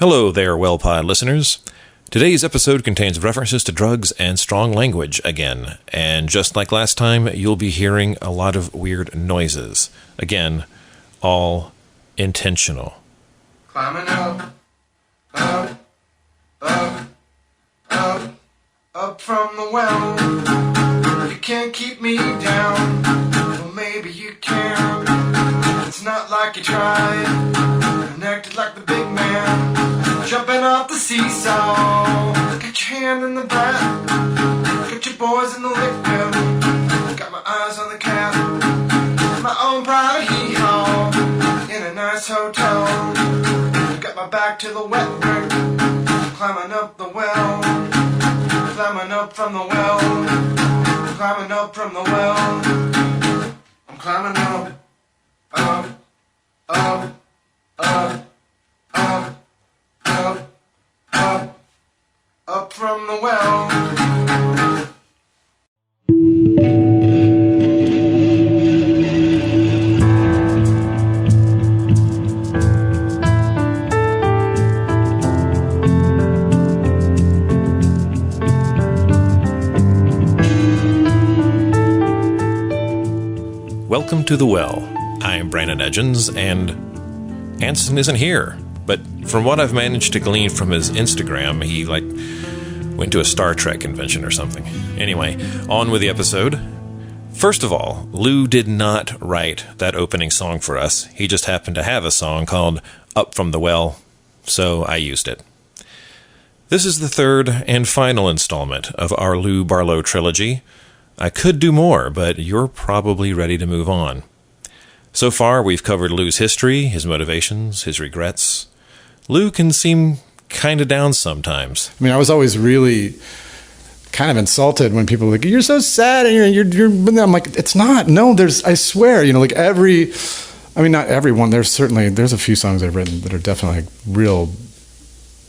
Hello there, WellPod listeners. Today's episode contains references to drugs and strong language again, and just like last time, you'll be hearing a lot of weird noises. Again, all intentional. Climbing up, up, up, up, up from the well. You can't keep me down, well maybe you can. It's not like you tried, and acted like the big man. Jumping off the seesaw, got your hand in the bat, got your boys in the liquor, got my eyes on the cat, my own private hee-haw, in a nice hotel, got my back to the wet brick, climbing up the well, climbing up from the well, climbing up from the well, I'm climbing up, up, up, up, up. Up from the well. Welcome to The Well. I'm Brandon Edgens, and Anson isn't here. But from what I've managed to glean from his Instagram, he, went to a Star Trek convention or something. Anyway, on with the episode. First of all, Lou did not write that opening song for us. He just happened to have a song called Up From the Well, so I used it. This is the third and final installment of our Lou Barlow trilogy. I could do more, but you're probably ready to move on. So far, we've covered Lou's history, his motivations, his regrets. Lou can seem kind of down sometimes. I mean, I was always really kind of insulted when people were like, "You're so sad," and you're. I'm like, "It's not. No, I swear, not everyone. There's a few songs I've written that are definitely real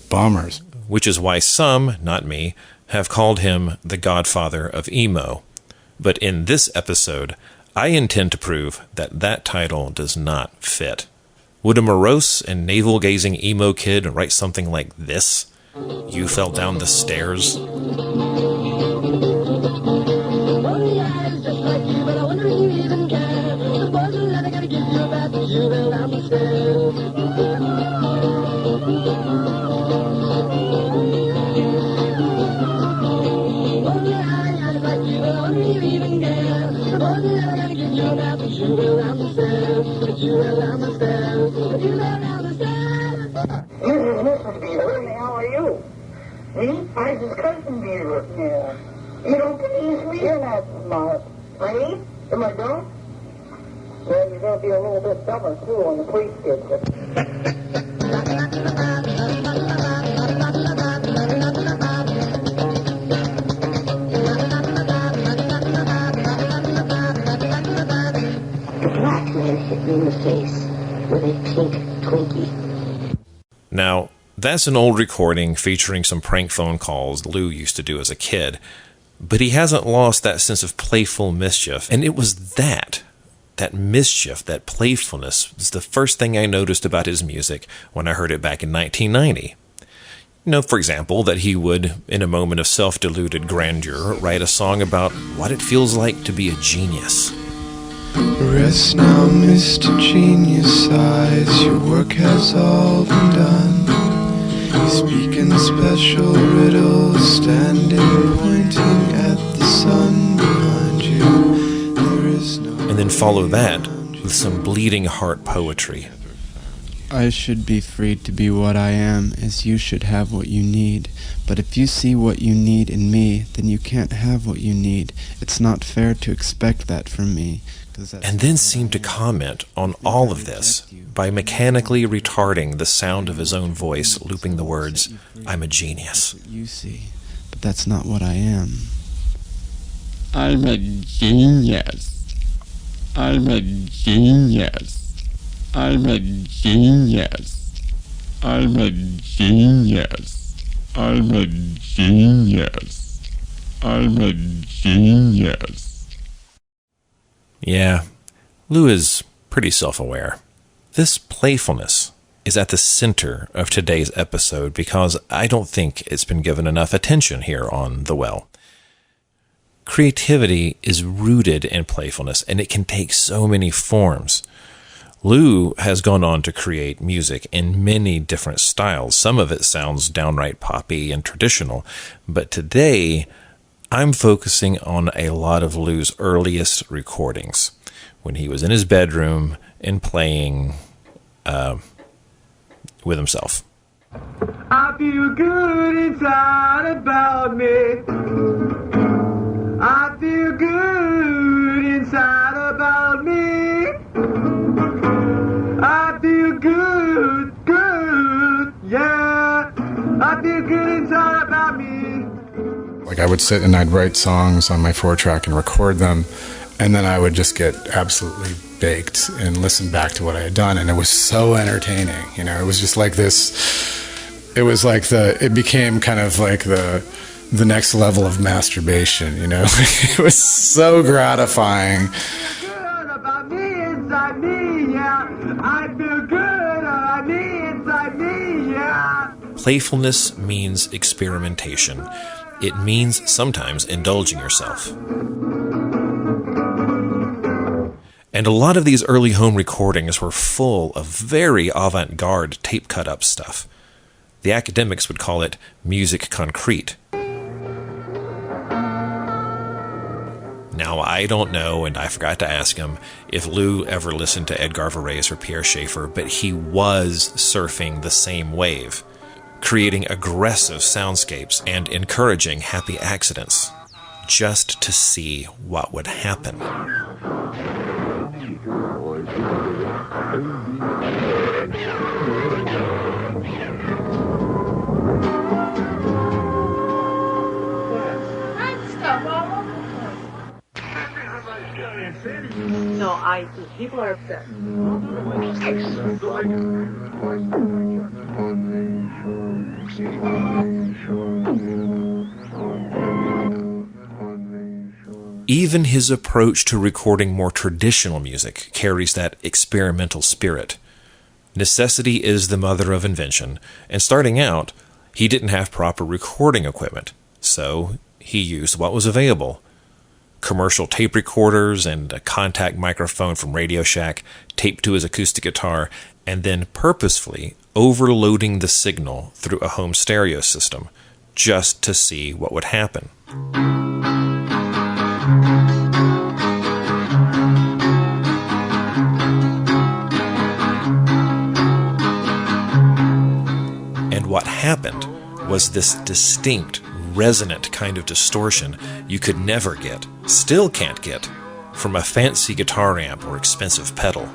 bummers." Which is why some, not me, have called him the godfather of emo. But in this episode, I intend to prove that title does not fit. Would a morose and navel-gazing emo kid write something like this? You fell down the stairs? Where the hell are you? Me? I'm his cousin Beaver. Yeah. You don't believe me? You're not smart. I mean? Am I dumb? Well, you're going to be a little bit dumber, too, when the police get you. The black man hit me in the face with a pink Twinkie. Now, that's an old recording featuring some prank phone calls Lou used to do as a kid, but he hasn't lost that sense of playful mischief, and it was that mischief, that playfulness, was the first thing I noticed about his music when I heard it back in 1990. For example, that he would, in a moment of self-deluded grandeur, write a song about what it feels like to be a genius. Rest now, Mr. Genius Eyes, your work has all been done. You speak in special riddles, standing pointing at the sun behind you. There is no. And then follow that with some bleeding heart poetry. I should be free to be what I am, as you should have what you need. But if you see what you need in me, then you can't have what you need. It's not fair to expect that from me. And then seemed to comment on all of this by mechanically retarding the sound of his own voice, looping the words, "I'm a genius." You see, but that's not what I am. I'm a genius. I'm a genius. I'm a genius. I'm a genius. I'm a genius. I'm a genius. Yeah, Lou is pretty self-aware. This playfulness, is at the center of today's episode because I don't think it's been given enough attention here on The Well. Creativity is rooted in playfulness, and it can take so many forms. Lou has gone on to create music in many different styles. Some of it sounds downright poppy and traditional, but today I'm focusing on a lot of Lou's earliest recordings when he was in his bedroom and playing with himself. I feel good inside about me. I feel good inside about me. I feel good, yeah. I feel good inside about me. Like I would sit and I'd write songs on my 4-track and record them, and then I would just get absolutely baked and listen back to what I had done, and it was so entertaining. You know, it was just like this. It was like it became kind of like the next level of masturbation. You know, it was so gratifying. Good about me inside me, yeah. I feel good about me inside me, yeah. Playfulness means experimentation. It means sometimes indulging yourself. And a lot of these early home recordings were full of very avant-garde tape cut-up stuff. The academics would call it music concrete. Now, I don't know, and I forgot to ask him, if Lou ever listened to Edgar Varese or Pierre Schaeffer, but he was surfing the same wave, creating aggressive soundscapes and encouraging happy accidents, just to see what would happen. No, people are upset. Even his approach to recording more traditional music carries that experimental spirit. Necessity is the mother of invention, and starting out, he didn't have proper recording equipment, so he used what was available. Commercial tape recorders and a contact microphone from Radio Shack taped to his acoustic guitar, and then purposefully overloading the signal through a home stereo system, just to see what would happen. And what happened was this distinct, resonant kind of distortion you could never get, still can't get, from a fancy guitar amp or expensive pedal.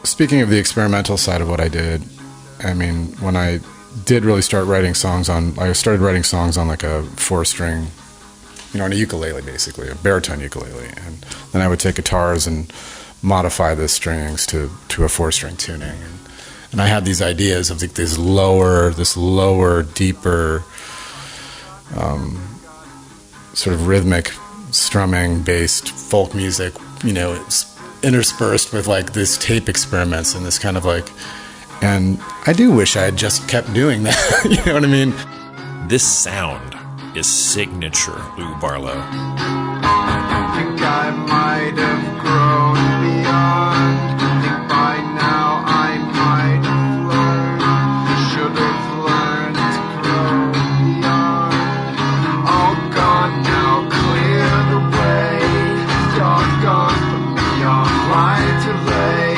Speaking of the experimental side of what I did, I mean, when I did really start writing songs I started writing songs on like a 4-string, you know, on a ukulele, basically, a baritone ukulele. And then I would take guitars and modify the strings to a 4-string tuning. And I had these ideas of like this lower, deeper, sort of rhythmic strumming based folk music, you know, it's interspersed with like this tape experiments and this kind of like, and I do wish I had just kept doing that. You know what I mean? This sound is signature Lou Barlow. I think I might have grown beyond. Think by now I might have learned. Should have learned to grow beyond. All gone now, clear the way. Doggone for me on right to lay.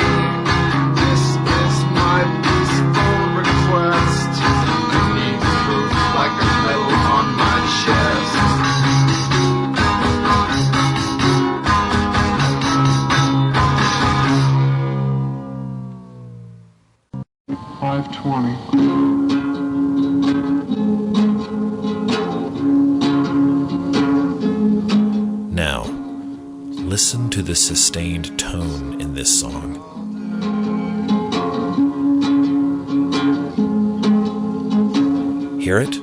This is my peaceful request. I need truth like a medal on my chest. 520. Now, listen to the sustained tone in this song. Hear it?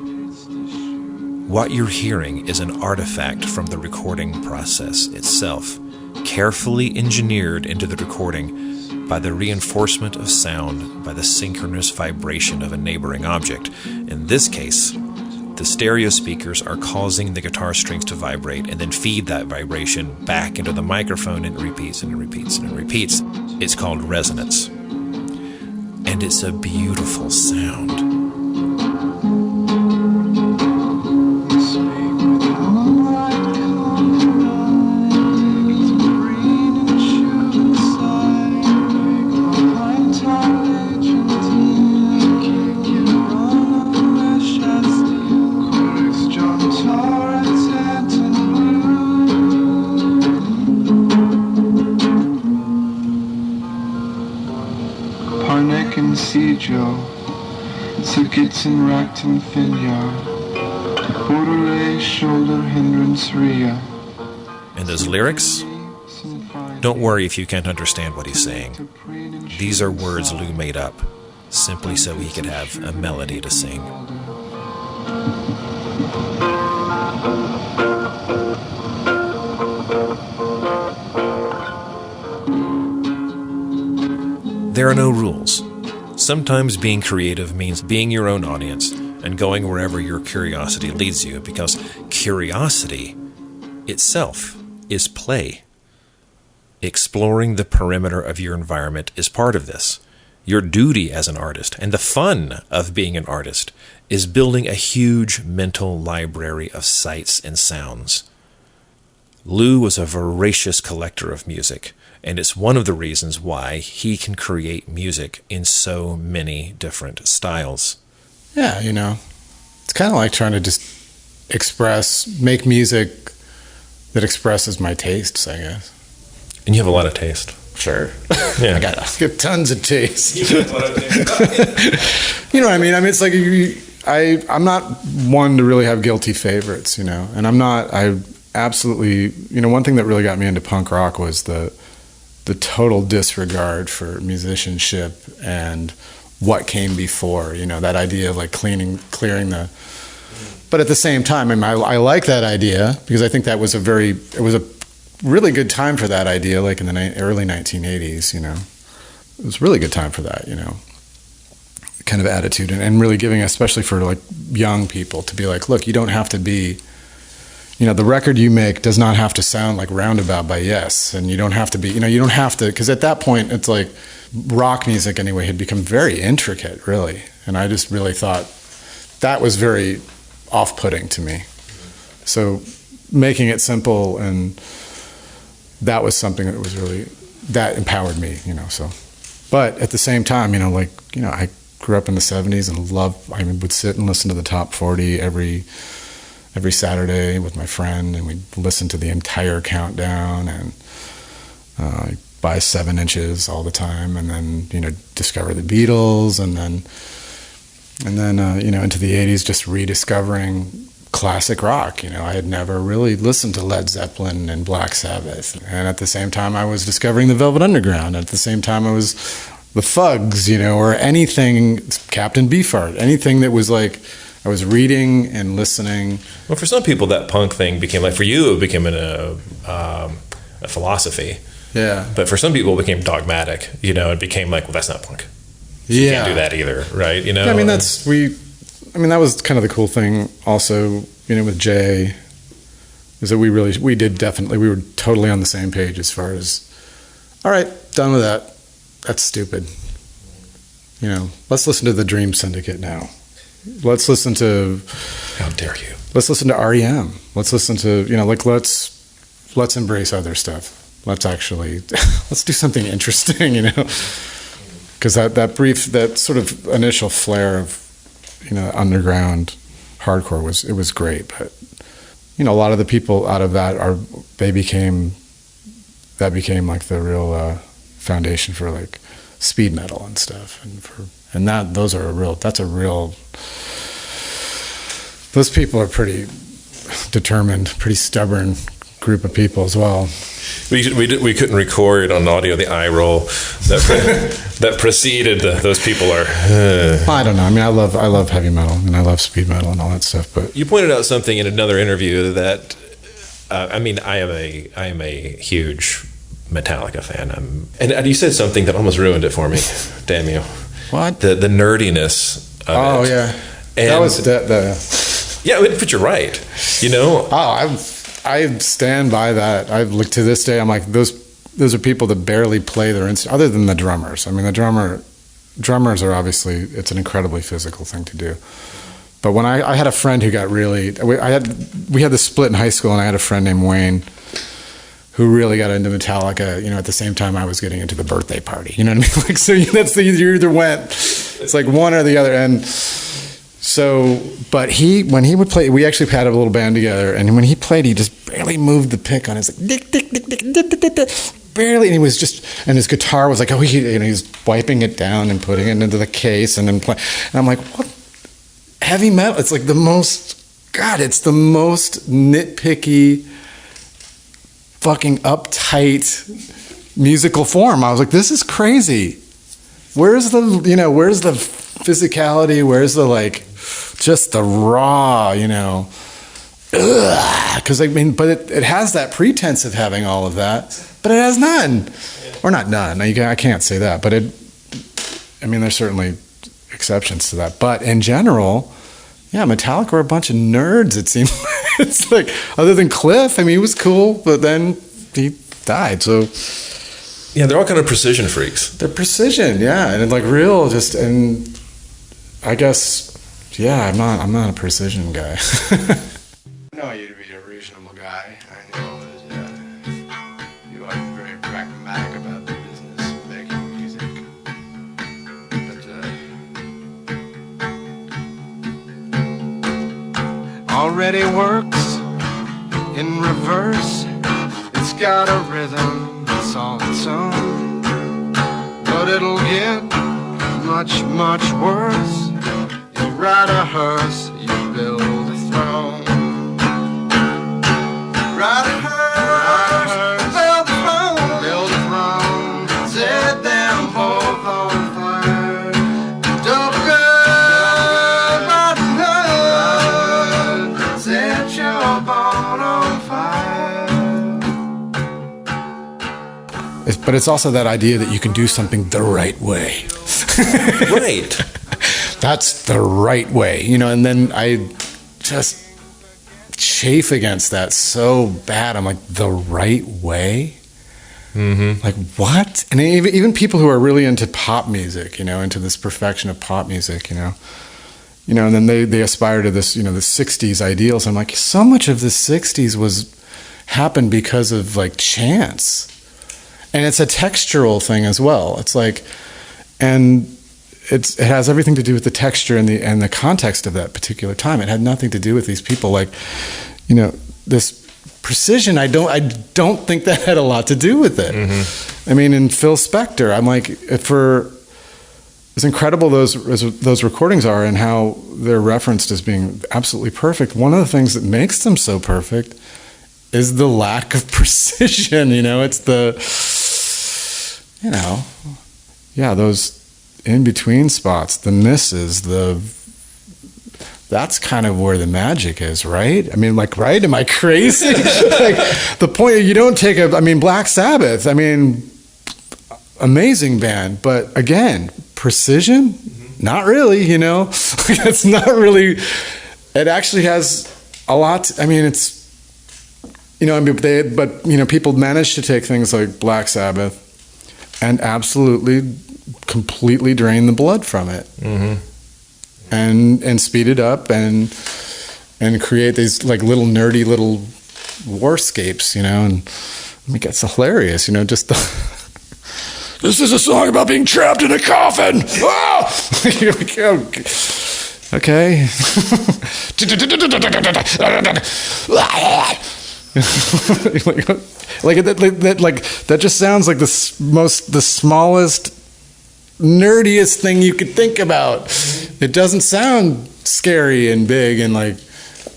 What you're hearing is an artifact from the recording process itself, carefully engineered into the recording by the reinforcement of sound by the synchronous vibration of a neighboring object. In this case, the stereo speakers are causing the guitar strings to vibrate and then feed that vibration back into the microphone, and it repeats and it repeats and it repeats. It's called resonance. And it's a beautiful sound. Sitzen Rakten Finja, Borderlay Shoulder Hindrance Ria. And those lyrics? Don't worry if you can't understand what he's saying. These are words Lou made up, simply so he could have a melody to sing. There are no rules. Sometimes being creative means being your own audience and going wherever your curiosity leads you, because curiosity itself is play. Exploring the perimeter of your environment is part of this. Your duty as an artist and the fun of being an artist is building a huge mental library of sights and sounds. Lou was a voracious collector of music, and it's one of the reasons why he can create music in so many different styles. Yeah, it's kind of like trying to just make music that expresses my tastes, I guess. And you have a lot of taste. Sure. Yeah. I got tons of taste. You know what I mean? It's like I'm not one to really have guilty favorites, and I absolutely, one thing that really got me into punk rock was the total disregard for musicianship and what came before, that idea of like clearing the, but at the same time, I like that idea because I think that was it was a really good time for that idea, like in the early 1980s, it was a really good time for that, kind of attitude and really giving, especially for like young people, to be like, look, you don't have to be, the record you make does not have to sound like Roundabout by Yes, and you don't have to be, you don't have to, because at that point, it's like rock music anyway had become very intricate, really, and I just really thought that was very off-putting to me. So making it simple, and that was something that was really, that empowered me, so. But at the same time, I grew up in the 70s and would sit and listen to the top 40 every Saturday with my friend, and we'd listen to the entire countdown and buy 7 inches all the time, and then discover the Beatles, and then into the 80s just rediscovering classic rock. I had never really listened to Led Zeppelin and Black Sabbath, and at the same time I was discovering the Velvet Underground. At the same time I was the Fugs, or anything, Captain Beefheart, anything that was like, I was reading and listening. Well, for some people, that punk thing became, like for you, it became a philosophy. Yeah. But for some people, it became dogmatic. It became like, well, that's not punk. So you can't do that either, right? Yeah, that was kind of the cool thing also, with Jay, is that we were totally on the same page as far as, all right, done with that. That's stupid. Let's listen to the Dream Syndicate now. Let's listen to... How dare you? Let's listen to R.E.M. Let's listen to, let's embrace other stuff. Let's do something interesting, Because that sort of initial flare of, underground hardcore was great. But, a lot of the people out of that became like the real foundation for like speed metal and stuff. Those people are pretty determined, pretty stubborn group of people as well. We couldn't record on audio the eye roll that preceded those people are. I don't know. I love heavy metal and I love speed metal and all that stuff. But you pointed out something in another interview that I am a huge Metallica fan. And you said something that almost ruined it for me. Damn you. What? The nerdiness of it. Oh, yeah. And that was yeah, but you're right. You know? Oh, I stand by that. I look to this day, I'm like, those are people that barely play their instrument, other than the drummers. I mean, drummers are obviously, it's an incredibly physical thing to do. But when I had a friend who got really, we had this split in high school, and I had a friend named Wayne who really got into Metallica, you know, at the same time I was getting into the birthday party. You know what I mean? Like, so you either went, it's like one or the other. And so, but when he would play, we actually had a little band together, and when he played, he just barely moved the pick on his, like, dick, dick, dick, dick, dick, dick, dick, dick, barely, and he was just, and his guitar was like, oh, he's wiping it down and putting it into the case, and then playing. And I'm like, what? Heavy metal, it's like it's the most nitpicky, fucking uptight musical form. I was like, this is crazy. Where's the physicality? Where's the, like, just the raw, you know? Because I mean, but it has that pretense of having all of that, but it has none, or not none. I can't say that, but there's certainly exceptions to that. But in general, yeah, Metallica were a bunch of nerds, it seemed. It's like, other than Cliff, I mean, he was cool, but then he died, so. Yeah, they're all kind of precision freaks. They're precision, yeah, and like real, and I guess, yeah, I'm not a precision guy. I know you to be a reasonable guy. I know that you are very pragmatic about the business of making music. But already works in reverse. It's got a rhythm that's all its own, but it'll get much, much worse. You ride a hearse, you build a throne. Ride a hearse, build a throne, set them both on fire. Don't go, ride a hearse, set your boat on fire. But it's also that idea that you can do something the right way. Right. That's the right way, you know, and then I just chafe against that so bad. I'm like, the right way? Mm-hmm. Like, what? And even people who are really into pop music, you know, into this perfection of pop music, you know, and then they aspire to this, you know, the 60s ideals. I'm like, so much of the 60s happened because of, like, chance. And it's a textural thing as well. It's like, and it has everything to do with the texture and the context of that particular time. It had nothing to do with these people, like, you know, this precision. I don't think that had a lot to do with it. Mm-hmm. I mean, in Phil Spector, I'm like, as incredible those recordings are and how they're referenced as being absolutely perfect, one of the things that makes them so perfect is the lack of precision. You know, it's those in between spots, the misses, that's kind of where the magic is, right? I mean, like, right? Am I crazy? Like, the point, you don't take Black Sabbath, amazing band, but again, precision? Not really, you know? It's not really, it actually has a lot, it's, you know, people manage to take things like Black Sabbath and absolutely, completely drain the blood from it, mm-hmm. and speed it up and create these, like, little nerdy little warscapes, you know, and it's hilarious, you know, just this is a song about being trapped in a coffin. Ah! You're like, oh, okay. That just sounds like the smallest, nerdiest thing you could think about. It doesn't sound scary and big and, like,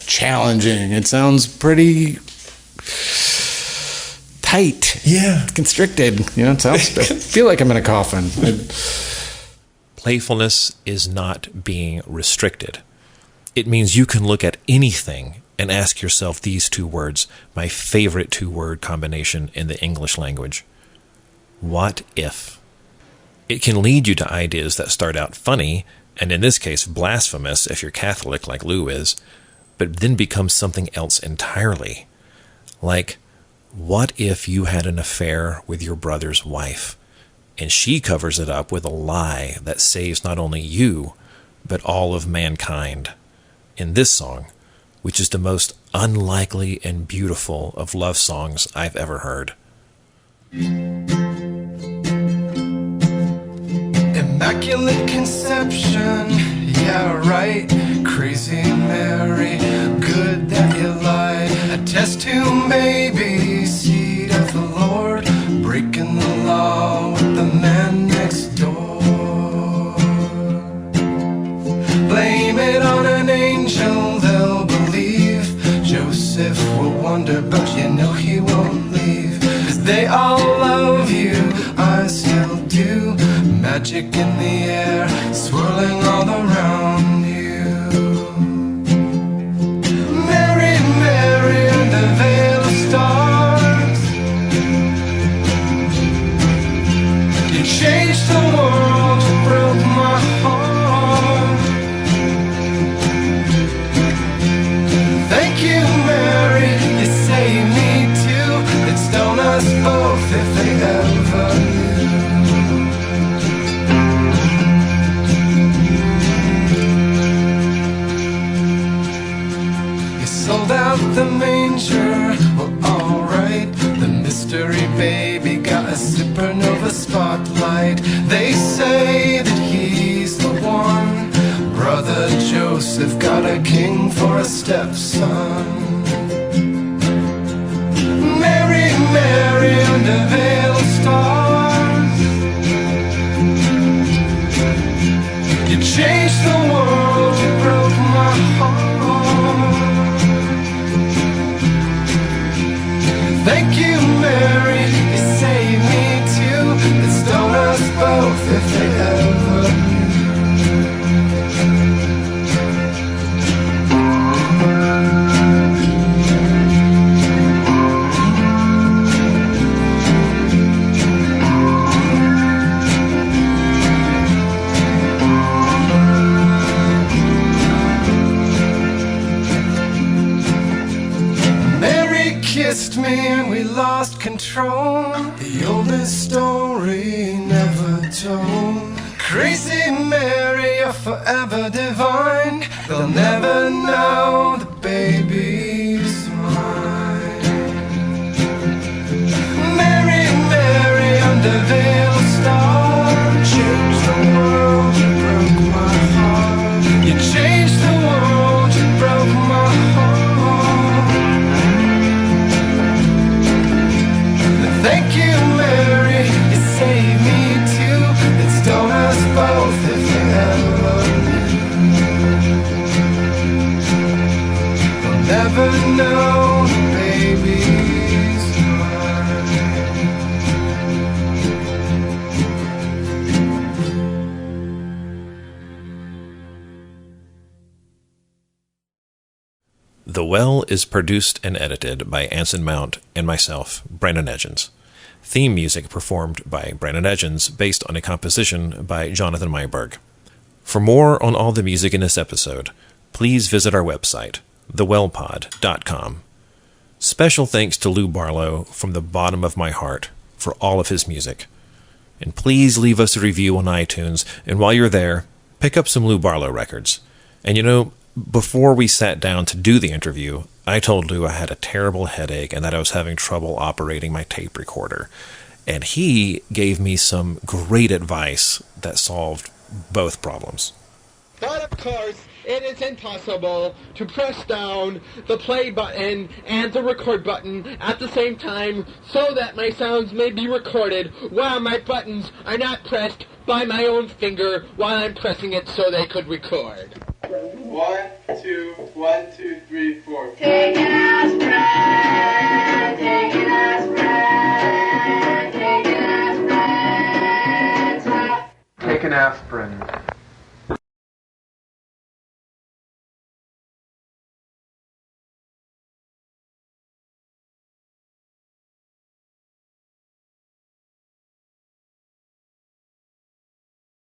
challenging. It sounds pretty tight. Yeah. Constricted. You know, it sounds, I feel like I'm in a coffin. Playfulness is not being restricted. It means you can look at anything and ask yourself these two words, my favorite two-word combination in the English language. What if? It can lead you to ideas that start out funny, and in this case blasphemous if you're Catholic like Lou is, but then becomes something else entirely. Like, what if you had an affair with your brother's wife, and she covers it up with a lie that saves not only you, but all of mankind? In this song, which is the most unlikely and beautiful of love songs I've ever heard. Immaculate conception, yeah, right. Crazy Mary, good that you lied. Attest to maybe, seed of the Lord, breaking the law with the man next door. Blame it on an angel, they'll believe. Joseph will wonder, but you know he won't leave. 'Cause they all love you, I still do. Magic in the air, swirling all around you. Mary, Mary, under the veil of stars, you changed the world, you broke my heart. Thank you, Mary, you saved me too. They'd stone us both if they ever knew. Sold out the manger, well alright. The mystery baby got a supernova spotlight. They say that he's the one. Brother Joseph got a king for a stepson. Mary, Mary, under veil of stars, you changed the world, you broke my heart. Thank you, Mary, you saved me too. They'd stone us both if they ever kissed me and we lost control. The oldest story never told. Crazy Mary, you're forever divine. They'll never know the baby's mine. Mary, Mary, under veil of star, changed the world, you broke my heart. You changed the world, you broke my heart. Thank you, Mary, you saved me too. They'd stone us both if they ever knew. They'll never know the baby's The Well is produced and edited by Anson Mount and myself, Brandon Edgens. Theme music performed by Brandon Edgens, based on a composition by Jonathan Meyerberg. For more on all the music in this episode, please visit our website, thewellpod.com. Special thanks to Lou Barlow from the bottom of my heart for all of his music. And please leave us a review on iTunes, and while you're there, pick up some Lou Barlow records. And you know, before we sat down to do the interview, I told Lou I had a terrible headache and that I was having trouble operating my tape recorder. And he gave me some great advice that solved both problems. But of course, it is impossible to press down the play button and the record button at the same time so that my sounds may be recorded while my buttons are not pressed by my own finger while I'm pressing it so they could record. 1, 2, 1, 2, 3, 4. Take an aspirin, take an aspirin, take an aspirin. Take an aspirin.